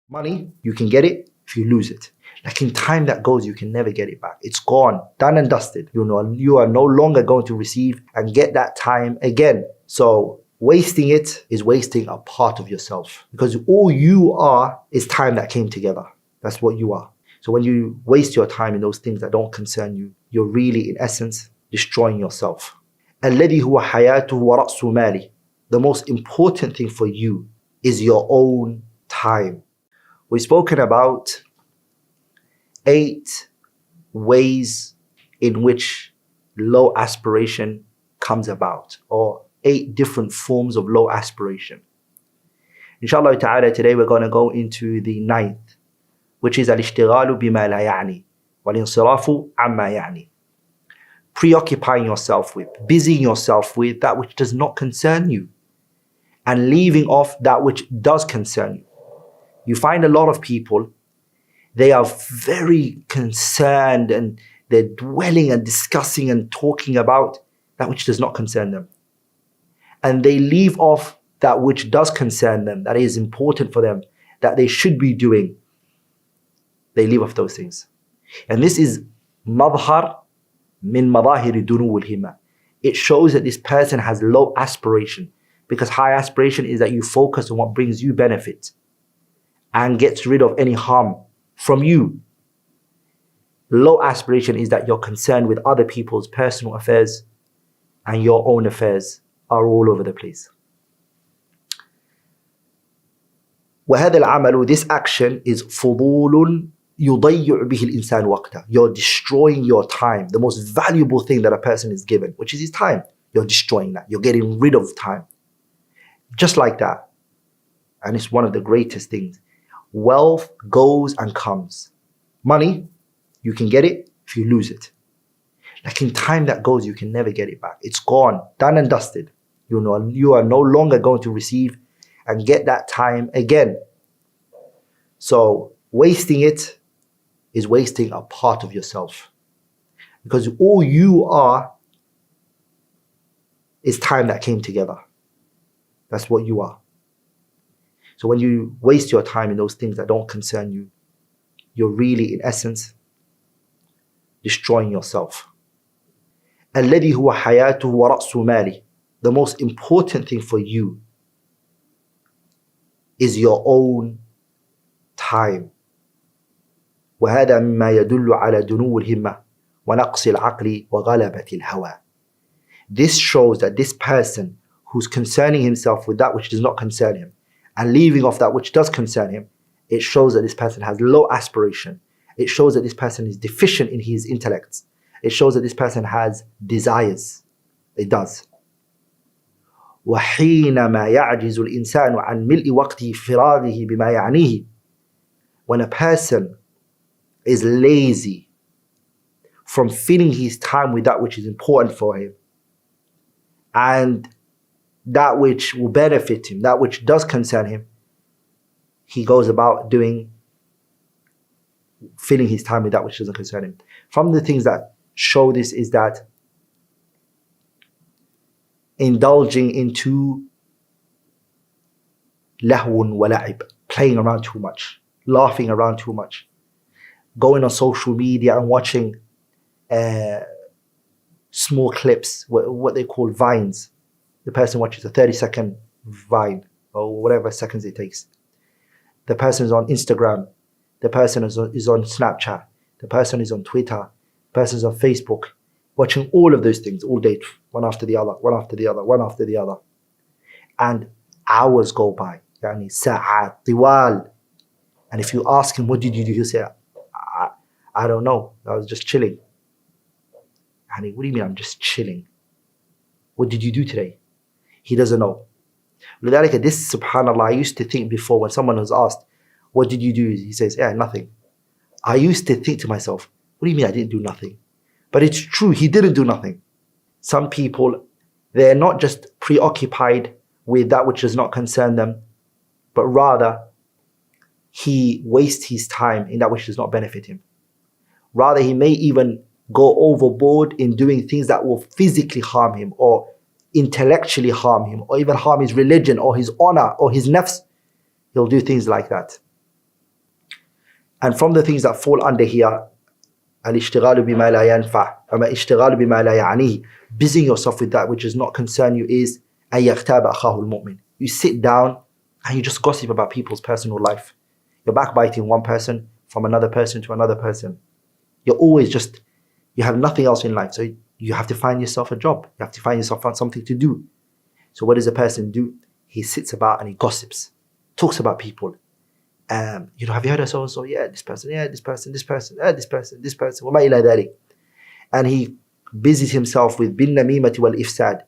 Money, you can get it if you lose it. Like in time that goes, you can never get it back. It's gone, done and dusted. You are no longer going to receive and get that time again. So wasting it is wasting a part of yourself, because all you are is time that came together. That's what you are. So when you waste your time in those things that don't concern you, you're really, in essence, destroying yourself. الذي هو حياته ورأس ماله. The most important thing for you is your own time. We've spoken about 8 ways in which low aspiration comes about, or 8 different forms of low aspiration. Inshallah ta'ala, today we're going to go into the 9th, which is al-ishtighalu bima la ya'ni wal-insirafu amma ya'ni. Preoccupying yourself with, busying yourself with that which does not concern you, and leaving off that which does concern you. You find a lot of people, they are very concerned and they're dwelling and discussing and talking about that which does not concern them. And they leave off that which does concern them, that is important for them, that they should be doing. They leave off those things. And this is madhar min madahiri dunuwul himma. It shows that this person has low aspiration, because high aspiration is that you focus on what brings you benefit and gets rid of any harm from you. Low aspiration is that you're concerned with other people's personal affairs and your own affairs are all over the place. وهذا العمل, this action, is فضول يضيع به الإنسان وقته. You're destroying your time, the most valuable thing that a person is given, which is his time. You're destroying that. You're getting rid of time. Just like that. And it's one of the greatest things. Wealth goes and comes. Money, you can get it if you lose it. Like in time that goes, you can never get it back. It's gone, done and dusted. You are no longer going to receive and get that time again. So wasting it is wasting a part of yourself, because all you are is time that came together. That's what you are. So when you waste your time in those things that don't concern you, you're really, in essence, destroying yourself. الذي هو حياته ورأس ماله. The most important thing for you is your own time. وهذا مما يدل على دنو الهمة ونقص العقل وغلبة الهوى. This shows that this person who's concerning himself with that which does not concern him and leaving off that which does concern him, it shows that this person has low aspiration. It shows that this person is deficient in his intellect. It shows that this person has desires. It does. وحينما يعجز الإنسان عن ملء وقته فراغه بما يعنيه. When a person is lazy from filling his time with that which is important for him and that which will benefit him, that which does concern him, he goes about filling his time with that which doesn't concern him. From the things that show this is that indulging into lahwun wa la'ib, playing around too much, laughing around too much, going on social media and watching small clips, what they call vines. The person watches a 30-second vine or whatever seconds it takes. The person is on Instagram. The person is on Snapchat. The person is on Twitter. The person is on Facebook, watching all of those things all day, one after the other, one after the other, one after the other. And hours go by. Yani sa'at, tiwal. And if you ask him, what did you do? He'll say, I don't know. I was just chilling. And what do you mean I'm just chilling? What did you do today? He doesn't know. لذلك, this, subhanAllah, I used to think before when someone was asked, what did you do? He says, yeah, nothing. I used to think to myself, what do you mean I didn't do nothing? But it's true, he didn't do nothing. Some people, they're not just preoccupied with that which does not concern them, but rather he wastes his time in that which does not benefit him. Rather, he may even go overboard in doing things that will physically harm him or intellectually harm him or even harm his religion or his honor or his nafs. He'll do things like that. And from the things that fall under here, al-ishtighalu bima la yanfa', al-ishtighalu bima la ya'nihi, busying yourself with that which does not concern you, is an yaghtaba akhahu al-mu'min. You sit down and you just gossip about people's personal life. You're backbiting one person from another person to another person. You're always just, you have nothing else in life. So you have to find yourself a job. You have to find yourself something to do. So what does a person do? He sits about and he gossips, talks about people. Have you heard of so-and-so? Yeah, this person, this person, this person, this person, this person. وَمَا إِلَى ذَلِكَ. And he busies himself with بِالنَّمِيمَةِ وَالْإِفْسَادِ,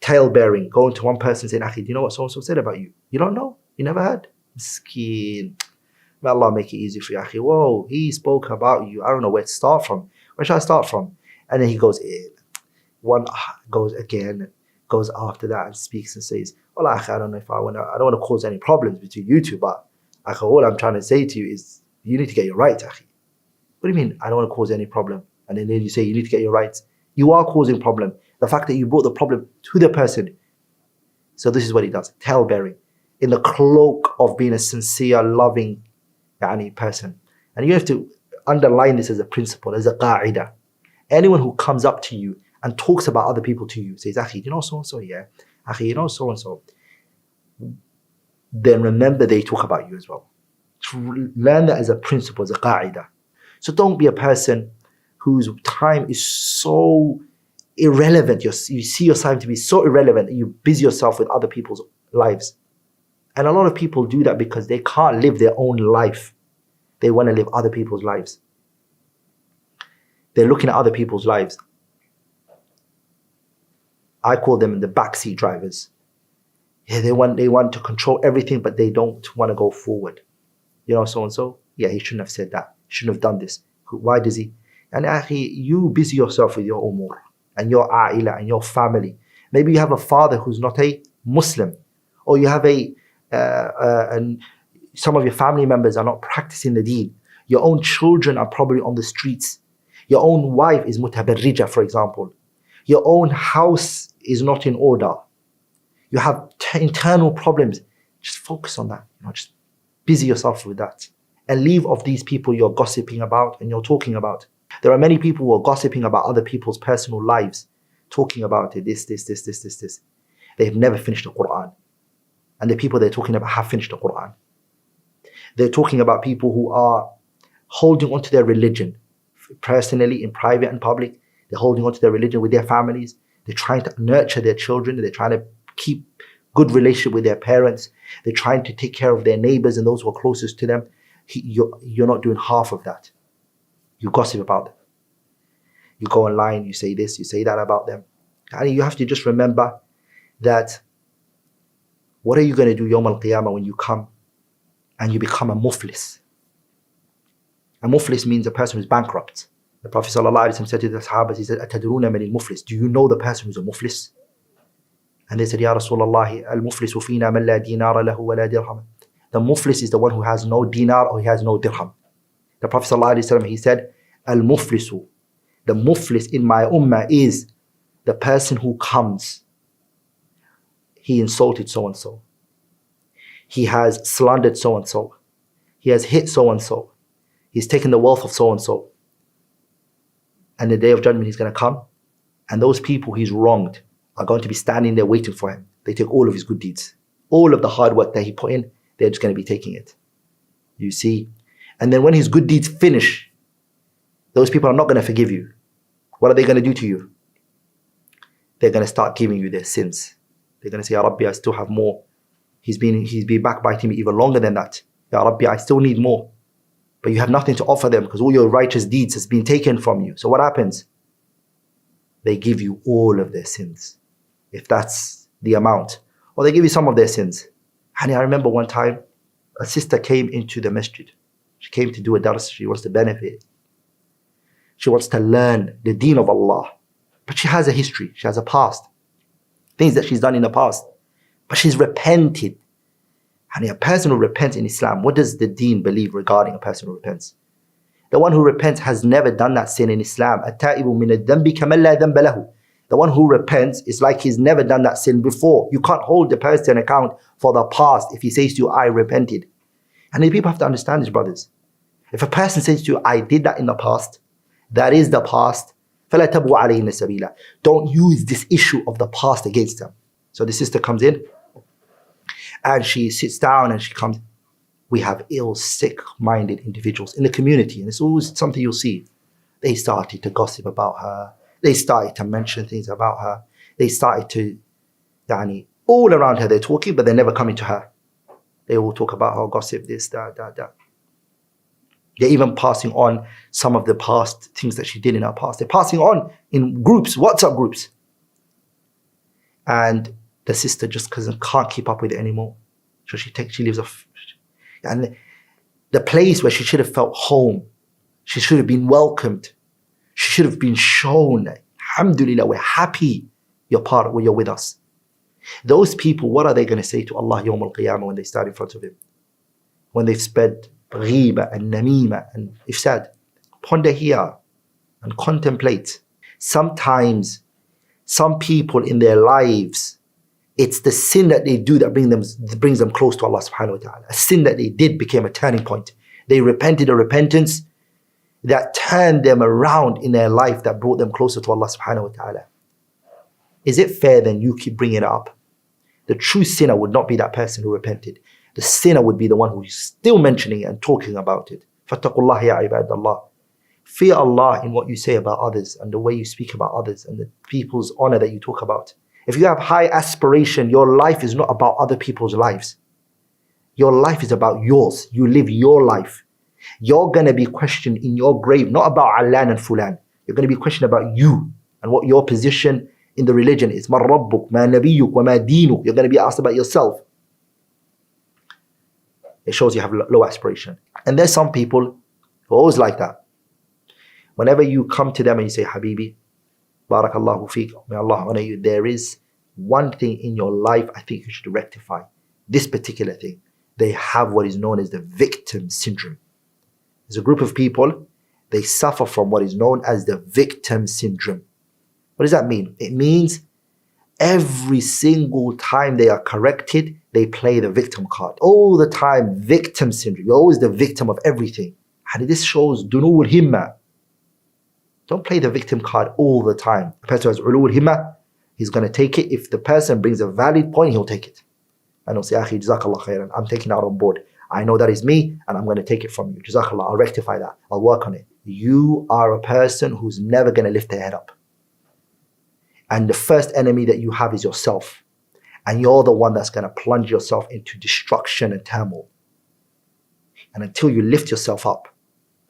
tale-bearing, going to one person saying, Akhi, do you know what so-and-so said about you? You don't know? You never heard? Miskeen. May Allah make it easy for you, Akhi. Whoa, he spoke about you. I don't know where to start from. Where should I start from? And then he goes in. One goes again, goes after that and speaks and says, well, Akhi, I don't know if I don't want to cause any problems between you two, but Akhi, all I'm trying to say to you is you need to get your rights, Akhi. What do you mean I don't want to cause any problem? And then you say you need to get your rights. You are causing problem. The fact that you brought the problem to the person. So this is what he does, tale-bearing, in the cloak of being a sincere, loving person. And you have to underline this as a principle, as a qa'idah. Anyone who comes up to you and talks about other people to you, says, Akhi, you know so-and-so? Yeah. Akhi, you know so-and-so? Then remember they talk about you as well. Learn that as a principle, as a qa'idah. So don't be a person whose time is so irrelevant. You see your time to be so irrelevant that you busy yourself with other people's lives. And a lot of people do that because they can't live their own life. They want to live other people's lives. They're looking at other people's lives. I call them the backseat drivers. Yeah, they want to control everything, but they don't want to go forward. You know, so-and-so? Yeah, he shouldn't have said that. He shouldn't have done this. Why does he? And akhi, you busy yourself with your umur and your a'ila and your family. Maybe you have a father who's not a Muslim, or you have and some of your family members are not practicing the deen. Your own children are probably on the streets. Your own wife is mutabarrija, for example. Your own house is not in order. You have internal problems. Just focus on that. Just busy yourself with that. And leave off these people you're gossiping about and you're talking about. There are many people who are gossiping about other people's personal lives, talking about it, this. They have never finished the Quran. And the people they're talking about have finished the Quran. They're talking about people who are holding on to their religion, personally, in private and public. They're holding on to their religion with their families. They're trying to nurture their children. They're trying to keep good relationship with their parents. They're trying to take care of their neighbors and those who are closest to them. You're not doing half of that. You gossip about them. You go online, you say this, you say that about them. And you have to just remember that what are you going to do Yawm al-Qiyamah when you come and you become a Muflis? A Muflis means a person who's bankrupt. The Prophet ﷺ said to the Sahabas, he said, أَتَدْرُونَ مَنِ الْمُفْلِس? Do you know the person who's a Muflis? And they said, Ya Rasulullah, al-Muflis fina man la dinara lahu wa la dirham. The Muflis is the one who has no dinar or he has no dirham. The Prophet ﷺ, he said, al-Muflisu, the Muflis in my ummah is the person who comes. He insulted so-and-so. He has slandered so-and-so. He has hit so-and-so. He's taken the wealth of so-and-so. And the day of judgment he's going to come. And those people he's wronged are going to be standing there waiting for him. They take all of his good deeds. All of the hard work that he put in, they're just going to be taking it. You see? And then when his good deeds finish, those people are not going to forgive you. What are they going to do to you? They're going to start giving you their sins. They're going to say, Ya Rabbi, I still have more. He's been backbiting me even longer than that. Ya Rabbi, I still need more. But you have nothing to offer them because all your righteous deeds has been taken from you. So what happens? They give you all of their sins, if that's the amount. Or they give you some of their sins. And I remember one time, a sister came into the masjid. She came to do a dars. She wants to benefit. She wants to learn the deen of Allah. But she has a history. She has a past. Things that she's done in the past. But she's repented. And a person who repents in Islam, what does the deen believe regarding a person who repents? The one who repents has never done that sin in Islam. التائب من الذنب كمن لا ذنب له. The one who repents is like he's never done that sin before. You can't hold the person account for the past if he says to you, I repented. And the people have to understand this, brothers. If a person says to you, I did that in the past, that is the past, فَلَا تَبْغُ عَلَيْهِنَّ سَبِيلًا. Don't use this issue of the past against them. So the sister comes in and she sits down and she comes. We have ill, sick-minded individuals in the community, and it's always something you'll see. They started to gossip about her. They started to mention things about her. They started to, all around her they're talking, but they're never coming to her. They all talk about her, gossip, this, that. They're even passing on some of the past things that she did in her past. They're passing on in groups, WhatsApp groups. And the sister just can't keep up with it anymore. So she leaves off. And the place where she should have felt home, she should have been welcomed, she should have been shown, alhamdulillah, we're happy you're with us. Those people, what are they going to say to Allah Yawm al-Qiyamah when they stand in front of Him? When they've spread ghiba and namima and ifsad? Ponder here and contemplate. Sometimes some people in their lives, it's the sin that they do that brings them close to Allah subhanahu wa ta'ala. A sin that they did became a turning point. They repented a repentance that turned them around in their life, that brought them closer to Allah subhanahu wa ta'ala. Is it fair then you keep bringing it up? The true sinner would not be that person who repented. The sinner would be the one who is still mentioning it and talking about it. فَاتَّقُوا اللَّهَ يَا عِبَادَ اللَّهِ. Fear Allah in what you say about others and the way you speak about others and the people's honor that you talk about. If you have high aspiration, your life is not about other people's lives. Your life is about yours. You live your life. You're going to be questioned in your grave, not about Alan and Fulan. You're going to be questioned about you and what your position in the religion is. مَا رَبُّكْ مَا نَبِيُّكْ وَمَا دِينُكْ. You're going to be asked about yourself. It shows you have low aspiration. And there's some people who are always like that. Whenever you come to them and you say, Habibi, Barakallahu feek, may Allah honor you, there is one thing in your life I think you should rectify. This particular thing. They have what is known as the victim syndrome. There's a group of people, they suffer from what is known as the victim syndrome. What does that mean? It means every single time they are corrected, they play the victim card. All the time, victim syndrome. You're always the victim of everything. And this shows dunul himma. Don't play the victim card all the time. The person who has ulul himma, he's going to take it. If the person brings a valid point, he'll take it. And he'll say, Akhi, Jazakallah khairan, I'm taking that on board. I know that is me, and I'm going to take it from you. Jazakallah, I'll rectify that. I'll work on it. You are a person who's never going to lift their head up. And the first enemy that you have is yourself. And you're the one that's going to plunge yourself into destruction and turmoil. And until you lift yourself up,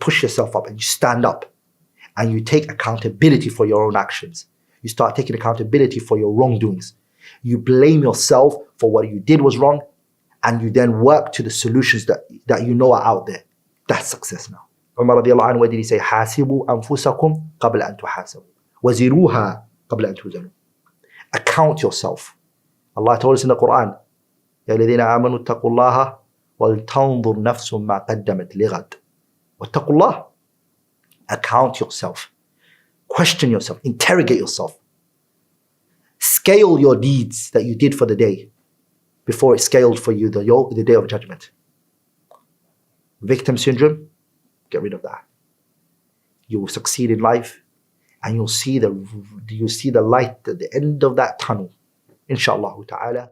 push yourself up, and you stand up, and you take accountability for your own actions. You start taking accountability for your wrongdoings. You blame yourself for what you did was wrong, and you then work to the solutions that you know are out there. That's success now. Umar radiallahu anhu, what did he say? حَاسِبُوا أَنفُسَكُمْ قَبْلَ أَن تُحَاسَبُوا وَزِرُوهَا قَبْلَ أَن تُوزَنُوا. Account yourself. Allah told us in the Quran, يَا الَّذِينَ آمَنُوا اتَّقُوا اللَّهَ وَلْتَنظُرْ نَفْسٌ مَا قَدَّمَتْ لِغَدٍ وَاتَّقُوا اللَّهَ. Account yourself. Question yourself. Interrogate yourself. Scale your deeds that you did for the day before it's scaled for you the day of judgment. Victim syndrome, get rid of that. You will succeed in life, and you'll see the light at the end of that tunnel. Inshallah ta'ala.